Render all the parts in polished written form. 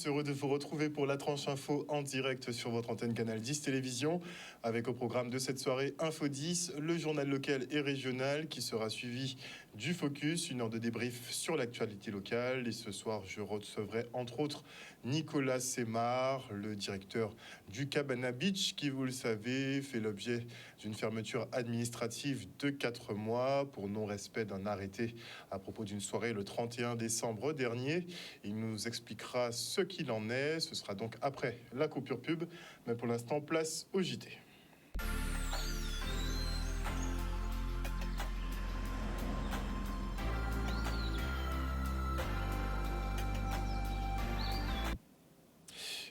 Heureux de vous retrouver pour la tranche info en direct sur votre antenne Canal 10 Télévision, avec au programme de cette soirée Info 10, le journal local et régional qui sera suivi du Focus, une heure de débrief sur l'actualité locale. Et ce soir, je recevrai entre autres Nicolas Semar, le directeur du Cabana Beach, qui, vous le savez, fait l'objet d'une fermeture administrative de 4 mois pour non-respect d'un arrêté à propos d'une soirée le 31 décembre dernier. Il nous expliquera ce qu'il en est. Ce sera donc après la coupure pub. Mais pour l'instant, place au JT.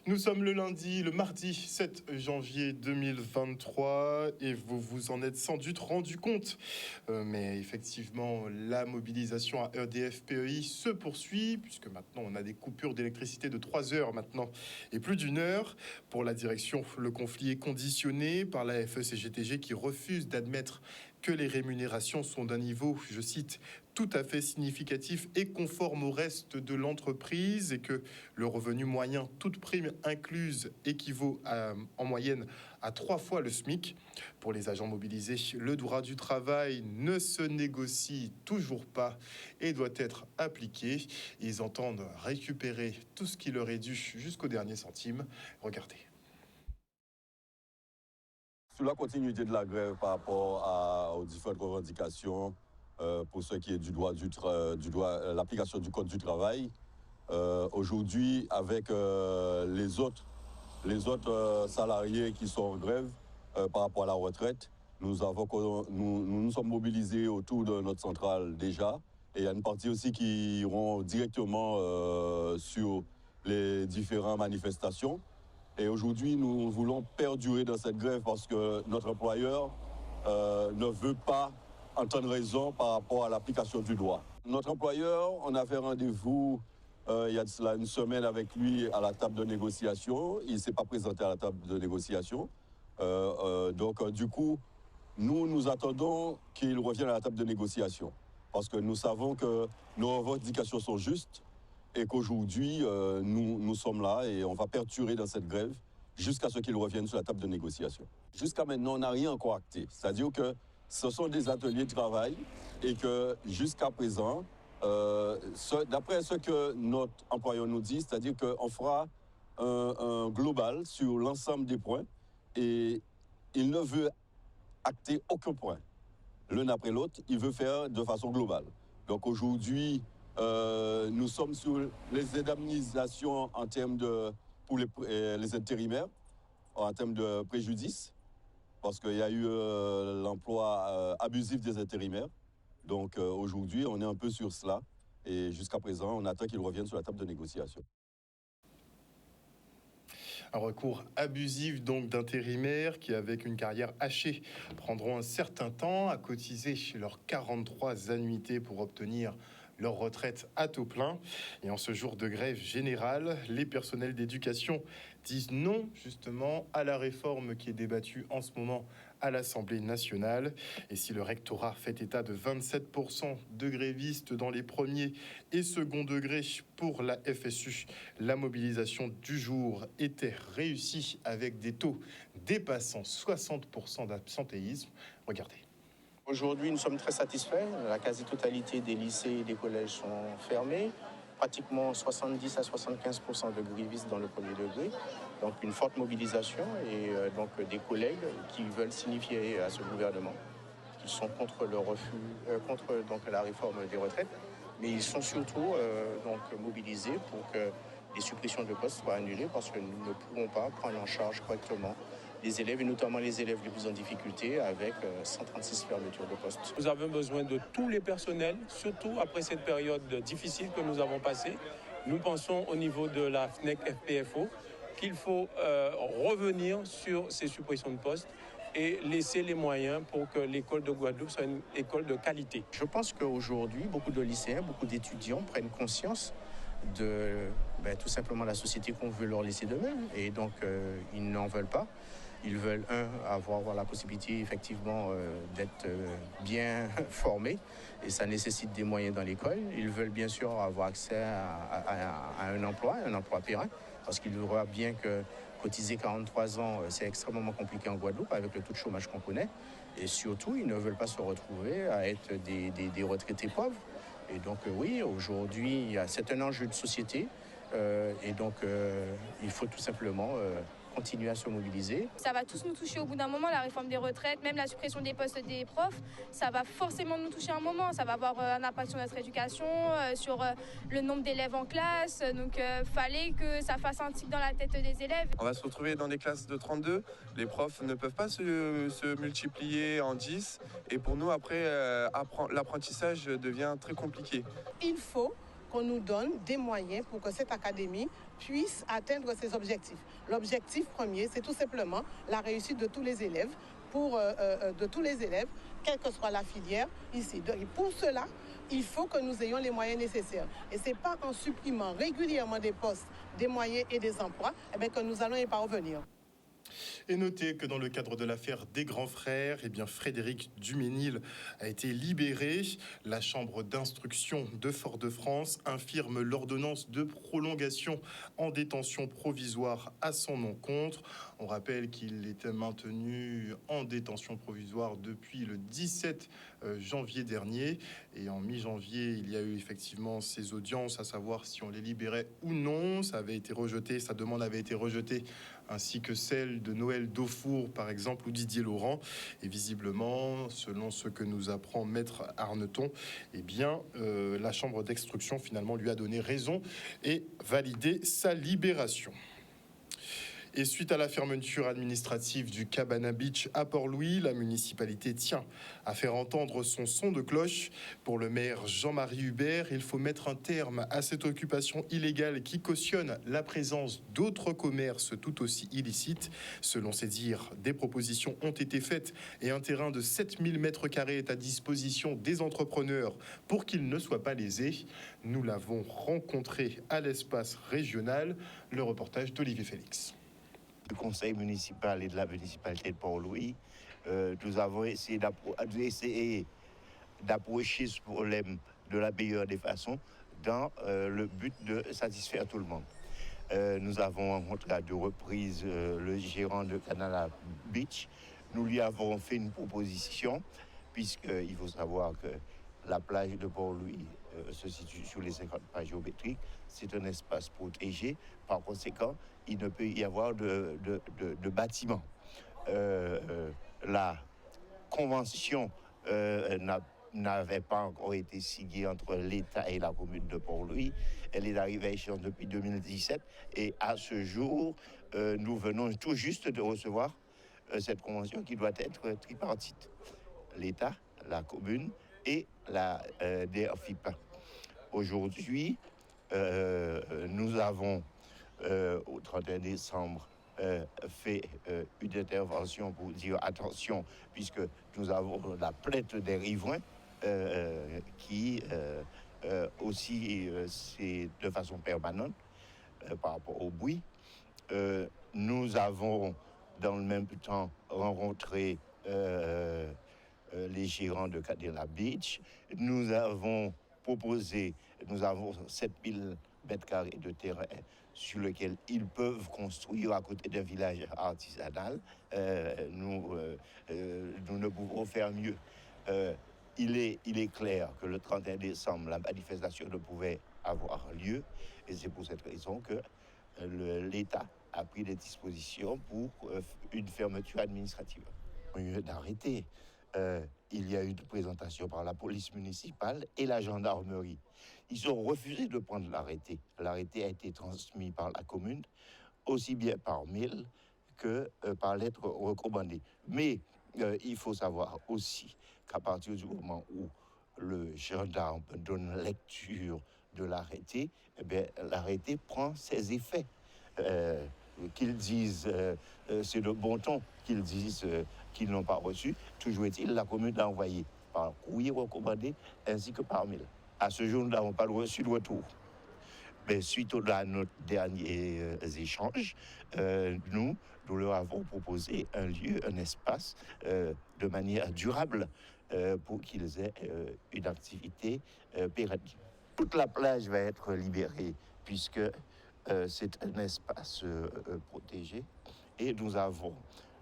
Nous sommes le mardi 7 janvier 2023 et vous vous en êtes sans doute rendu compte. Mais effectivement, la mobilisation à EDF-PEI se poursuit puisque maintenant on a des coupures d'électricité de 3 heures maintenant et plus d'1 heure. Pour la direction, le conflit est conditionné par la FE-CGTG qui refuse d'admettre que les rémunérations sont d'un niveau, je cite, tout à fait significatif et conforme au reste de l'entreprise et que le revenu moyen, toute prime incluse, équivaut en moyenne à 3 fois le SMIC. Pour les agents mobilisés, le droit du travail ne se négocie toujours pas et doit être appliqué. Ils entendent récupérer tout ce qui leur est dû jusqu'au dernier centime. Regardez. Sur la continuité de la grève par rapport aux différentes revendications, pour ce qui est du droit, l'application du Code du travail, aujourd'hui, avec les autres salariés qui sont en grève par rapport à la retraite, nous nous sommes mobilisés autour de notre centrale déjà. Et il y a une partie aussi qui iront directement sur les différentes manifestations. Et aujourd'hui, nous voulons perdurer dans cette grève parce que notre employeur ne veut pas entendre raison par rapport à l'application du droit. Notre employeur, on a fait rendez-vous il y a de cela une semaine avec lui à la table de négociation. Il ne s'est pas présenté à la table de négociation. Donc, du coup, nous attendons qu'il revienne à la table de négociation. Parce que nous savons que nos revendications sont justes. Et qu'aujourd'hui, nous sommes là et on va perdurer dans cette grève jusqu'à ce qu'ils reviennent sur la table de négociation. Jusqu'à maintenant, on n'a rien encore acté. C'est-à-dire que ce sont des ateliers de travail et que jusqu'à présent, d'après ce que notre employeur nous dit, c'est-à-dire qu'on fera un global sur l'ensemble des points et il ne veut acter aucun point. L'un après l'autre, il veut faire de façon globale. Donc aujourd'hui, nous sommes sur les indemnisations en termes pour les intérimaires, en termes de préjudice, parce qu'il y a eu l'emploi abusif des intérimaires. Donc aujourd'hui, on est un peu sur cela. Et jusqu'à présent, on attend qu'ils reviennent sur la table de négociation. Un recours abusif donc d'intérimaires qui, avec une carrière hachée, prendront un certain temps à cotiser chez leurs 43 annuités pour obtenir leur retraite à taux plein. Et en ce jour de grève générale, les personnels d'éducation disent non justement à la réforme qui est débattue en ce moment à l'Assemblée nationale. Et si le rectorat fait état de 27% de grévistes dans les premiers et second degrés pour la FSU, la mobilisation du jour était réussie avec des taux dépassant 60% d'absentéisme. Regardez. Aujourd'hui, nous sommes très satisfaits. La quasi-totalité des lycées et des collèges sont fermés. Pratiquement 70 à 75% de grévistes dans le premier degré. Donc une forte mobilisation et donc des collègues qui veulent signifier à ce gouvernement qu'ils sont contre le refus, contre donc la réforme des retraites. Mais ils sont surtout donc mobilisés pour que les suppressions de postes soient annulées parce que nous ne pouvons pas prendre en charge correctement les élèves, et notamment les élèves les plus en difficulté, avec 136 fermetures de postes. Nous avons besoin de tous les personnels, surtout après cette période difficile que nous avons passée. Nous pensons au niveau de la FNEC FPFO qu'il faut revenir sur ces suppressions de postes et laisser les moyens pour que l'école de Guadeloupe soit une école de qualité. Je pense qu'aujourd'hui, beaucoup de lycéens, beaucoup d'étudiants prennent conscience de tout simplement la société qu'on veut leur laisser demain, et donc ils n'en veulent pas. Ils veulent, avoir la possibilité effectivement d'être bien formés, et ça nécessite des moyens dans l'école. Ils veulent bien sûr avoir accès à un emploi pérenne, parce qu'ils voient bien que cotiser 43 ans, c'est extrêmement compliqué en Guadeloupe avec le taux de chômage qu'on connaît. Et surtout, ils ne veulent pas se retrouver à être des retraités pauvres. Et donc oui, aujourd'hui, c'est un enjeu de société. Et donc, il faut tout simplement continuer à se mobiliser. Ça va tous nous toucher au bout d'un moment, la réforme des retraites, même la suppression des postes des profs, ça va forcément nous toucher à un moment. Ça va avoir un impact sur notre éducation, sur le nombre d'élèves en classe. Donc, fallait que ça fasse un tic dans la tête des élèves. On va se retrouver dans des classes de 32. Les profs ne peuvent pas se multiplier en 10. Et pour nous, après, l'apprentissage devient très compliqué. Il faut qu'on nous donne des moyens pour que cette académie puisse atteindre ses objectifs. L'objectif premier, c'est tout simplement la réussite de tous les élèves, quelle que soit la filière ici. Et pour cela, il faut que nous ayons les moyens nécessaires. Et ce n'est pas en supprimant régulièrement des postes, des moyens et des emplois que nous allons y parvenir. Et notez que dans le cadre de l'affaire des grands frères, Frédéric Duménil a été libéré. La chambre d'instruction de Fort-de-France infirme l'ordonnance de prolongation en détention provisoire à son encontre. On rappelle qu'il était maintenu en détention provisoire depuis le 17 janvier dernier. Et en mi-janvier, il y a eu effectivement ces audiences, à savoir si on les libérait ou non. Ça avait été rejeté, sa demande avait été rejetée, ainsi que celle de Noël Daufour, par exemple, ou Didier Laurent. Et visiblement, selon ce que nous apprend Maître Arneton, la chambre d'instruction finalement lui a donné raison et validé sa libération. Et suite à la fermeture administrative du Cabana Beach à Port-Louis, la municipalité tient à faire entendre son son de cloche. Pour le maire Jean-Marie Hubert, il faut mettre un terme à cette occupation illégale qui cautionne la présence d'autres commerces tout aussi illicites. Selon ses dires, des propositions ont été faites et un terrain de 7000 m² est à disposition des entrepreneurs pour qu'ils ne soient pas lésés. Nous l'avons rencontré à l'espace régional. Le reportage d'Olivier Félix. Du conseil municipal et de la municipalité de Port-Louis, nous avons essayé d'approcher ce problème de la meilleure des façons dans le but de satisfaire tout le monde. Nous avons rencontré à 2 reprises le gérant de Canal Beach. Nous lui avons fait une proposition, puisqu'il faut savoir que la plage de Port-Louis se situe sur les 50 pas géométriques. C'est un espace protégé. Par conséquent, il ne peut y avoir de bâtiments. La convention n'avait pas encore été signée entre l'État et la commune de Port-Louis. Elle est arrivée à échéance depuis 2017. Et à ce jour, nous venons tout juste de recevoir cette convention qui doit être tripartite. L'État, la commune et la DRFIP. Aujourd'hui, nous avons, au 31 décembre, fait une intervention pour dire attention, puisque nous avons la plainte des riverains qui aussi, c'est de façon permanente par rapport au bruit. Nous avons, dans le même temps, rencontré les gérants de Canal Beach. Nous avons 7000 m² de terrain sur lequel ils peuvent construire à côté d'un village artisanal. Nous ne pouvons faire mieux. Il est clair que le 31 décembre, la manifestation ne pouvait avoir lieu, et c'est pour cette raison que l'État a pris des dispositions pour une fermeture administrative. Au lieu d'arrêter, il y a eu une présentation par la police municipale et la gendarmerie. Ils ont refusé de prendre l'arrêté. L'arrêté a été transmis par la commune, aussi bien par mail que par lettre recommandée. Mais il faut savoir aussi qu'à partir du moment où le gendarme donne lecture de l'arrêté, l'arrêté prend ses effets. Qu'ils disent, c'est de bon ton qu'ils disent qu'ils n'ont pas reçu. Toujours est-il, la commune l'a envoyé par courrier recommandé ainsi que par mail. À ce jour, nous n'avons pas reçu de retour. Mais suite à notre dernier échange, nous leur avons proposé un lieu, un espace de manière durable pour qu'ils aient une activité pérenne. Toute la plage va être libérée puisque c'est un espace protégé et nous avons,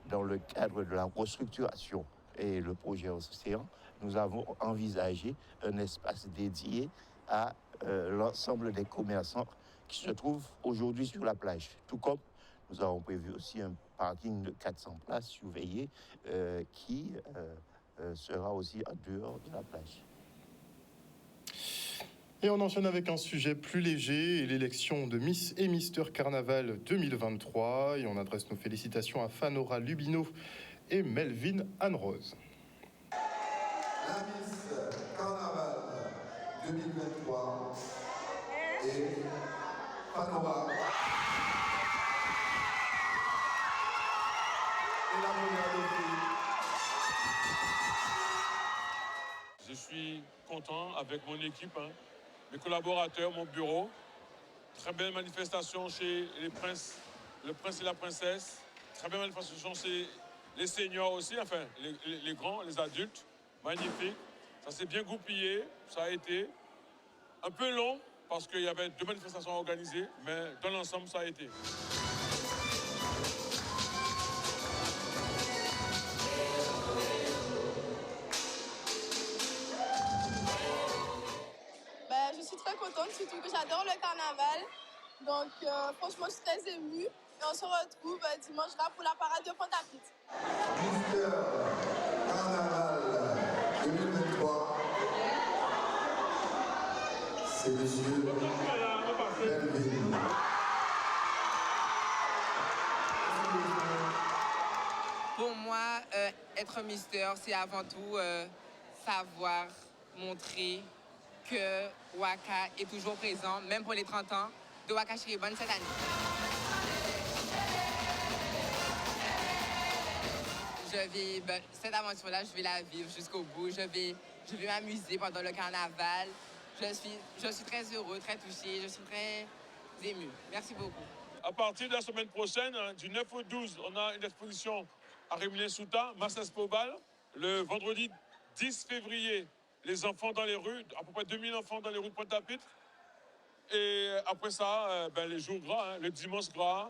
dans le cadre de la restructuration et le projet Océan, nous avons envisagé un espace dédié à l'ensemble des commerçants qui se trouvent aujourd'hui sur la plage. Tout comme nous avons prévu aussi un parking de 400 places surveillé qui sera aussi en dehors de la plage. Et on enchaîne avec un sujet plus léger, l'élection de Miss et Mister Carnaval 2023. Et on adresse nos félicitations à Fanora Lubino et Melvin Anne-Rose. La Miss Carnaval 2023 et Fanora. Et la première défi. Je suis content avec mon équipe, mes collaborateurs, mon bureau. Très belle manifestation chez les princes, le prince et la princesse. Très belle manifestation chez les seniors aussi, enfin les grands, les adultes. Magnifique. Ça s'est bien goupillé. Ça a été un peu long parce qu'il y avait 2 manifestations organisées, mais dans l'ensemble, ça a été. Je suis très contente, surtout que j'adore le carnaval. Donc franchement, je suis très émue. Et on se retrouve dimanche là pour la parade de Pointe-à-Pitre. Mister Carnaval 2023. C'est monsieur Melvin. Pour moi, être Mister, c'est avant tout savoir montrer que Waka est toujours présent, même pour les 30 ans de Waka Chiribane cette année. Cette aventure-là, je vais la vivre jusqu'au bout. Je vais m'amuser pendant le carnaval. Je suis très heureux, très touché, je suis très ému. Merci beaucoup. À partir de la semaine prochaine, du 9 au 12, on a une exposition à Rémilien-Souta, Massès Pobal. Le vendredi 10 février, les enfants dans les rues, à peu près 2000 enfants dans les rues de Pointe-à-Pitre. Et après ça, les jours gras, le dimanche gras,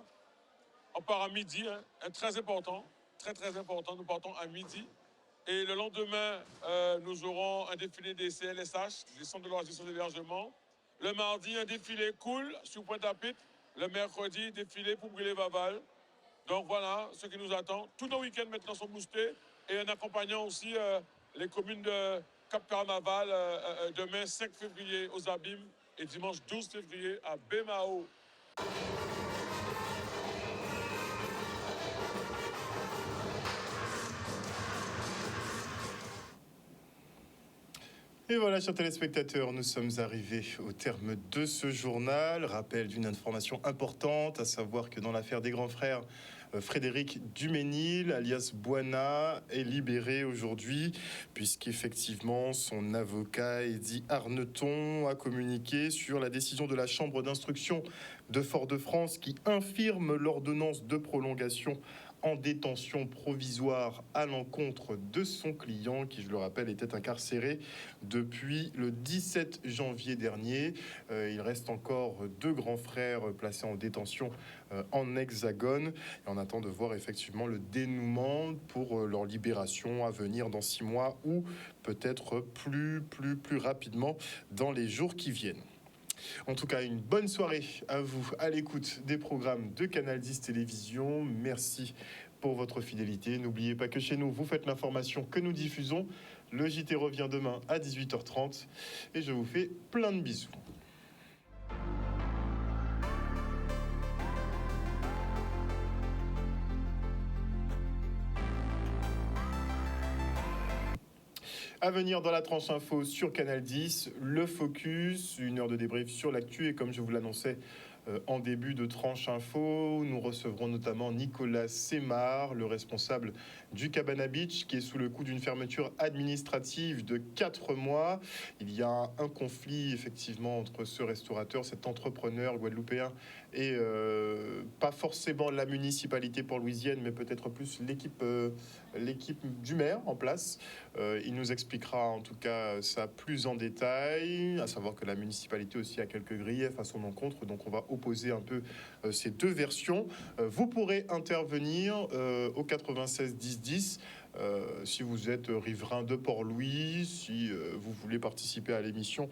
on part à midi, très important, très important, nous partons à midi. Et le lendemain, nous aurons un défilé des CLSH, des centres de loisirs et d'hébergement. Le mardi, un défilé cool sur Pointe-à-Pitre. Le mercredi, défilé pour Brûler-Vaval. Donc voilà ce qui nous attend. Tous nos week-ends maintenant sont boostés. Et en accompagnant aussi les communes de Cap-Carnaval demain 5 février aux Abîmes et dimanche 12 février à Bémao. Et voilà, chers téléspectateurs, nous sommes arrivés au terme de ce journal. Rappel d'une information importante, à savoir que dans l'affaire des grands frères, Frédéric Duménil, alias Boina, est libéré aujourd'hui, puisqu'effectivement, son avocat, Eddy Arneton, a communiqué sur la décision de la Chambre d'instruction de Fort-de-France qui infirme l'ordonnance de prolongation en détention provisoire à l'encontre de son client, qui, je le rappelle, était incarcéré depuis le 17 janvier dernier. Il reste encore 2 grands frères placés en détention en Hexagone. Et on attend de voir effectivement le dénouement pour leur libération à venir dans 6 mois ou peut-être plus rapidement dans les jours qui viennent. En tout cas, une bonne soirée à vous à l'écoute des programmes de Canal 10 Télévision. Merci pour votre fidélité. N'oubliez pas que chez nous, vous faites l'information que nous diffusons. Le JT revient demain à 18h30 et je vous fais plein de bisous. À venir dans la tranche info sur Canal 10, le focus, 1 heure de débrief sur l'actu et comme je vous l'annonçais En début de tranche info, nous recevrons notamment Nicolas Semar, le responsable du Cabana Beach, qui est sous le coup d'une fermeture administrative de 4 mois. Il y a un conflit effectivement entre ce restaurateur, cet entrepreneur guadeloupéen, et pas forcément la municipalité port-louisienne, mais peut-être plus l'équipe du maire en place. Il nous expliquera en tout cas ça plus en détail, à savoir que la municipalité aussi a quelques griefs à son encontre, donc on va opposer un peu ces deux versions. Vous pourrez intervenir au 96 10 10 si vous êtes riverain de Port-Louis, si vous voulez participer à l'émission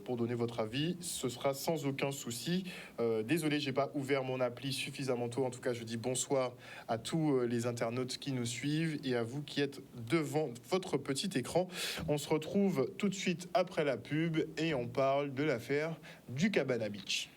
pour donner votre avis, ce sera sans aucun souci. Désolé, j'ai pas ouvert mon appli suffisamment tôt. En tout cas, je dis bonsoir à tous les internautes qui nous suivent et à vous qui êtes devant votre petit écran. On se retrouve tout de suite après la pub et on parle de l'affaire du Cabana Beach.